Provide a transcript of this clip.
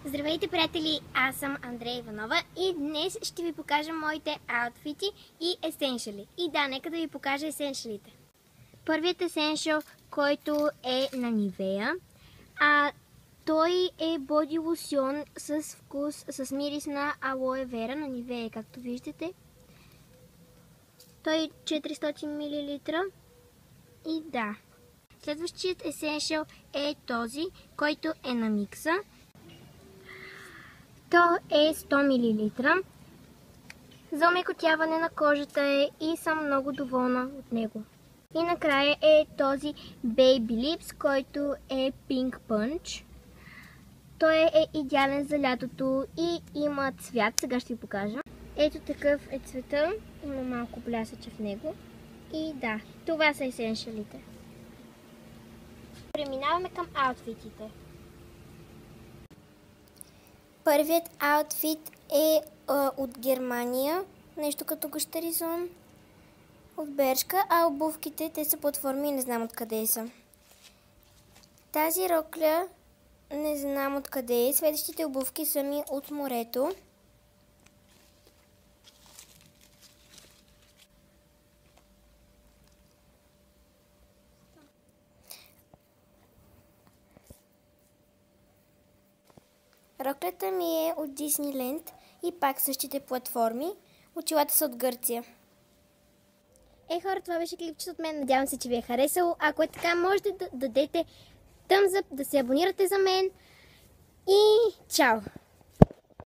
Здравейте, приятели! Аз съм Андрея Иванова и днес ще ви покажа моите аутфити и есеншали. И да, нека да ви покажа есеншалите. Първият есеншал, който е на Нивея, той е боди лосьон с вкус, с мирис на алоe вера на Нивея, както виждате. Той е 400 мл. И да. Следващият есеншал е този, който е на микса. То е 100 мл. За омекотяване на кожата е и съм много доволна от него. И накрая е този Baby Lips, който е Pink Punch. Той е идеален за лятото и има цвят. Сега ще ви покажа. Ето такъв е цвета. Има малко блясъче в него. И да, това са есеншалите. Преминаваме към аутфитите. Първият аутфит е от Германия, нещо като гащеризон от Бершка, а обувките те са платформи и не знам откъде са. Тази рокля не знам откъде е, следващите обувки са ми от морето. Роклята ми е от Disneyland и пак същите платформи. Очилата са от Гърция. Хора, това беше клипчето от мен. Надявам се, че ви е харесало. Ако е така, можете да дадете thumbs up, да се абонирате за мен. И чао!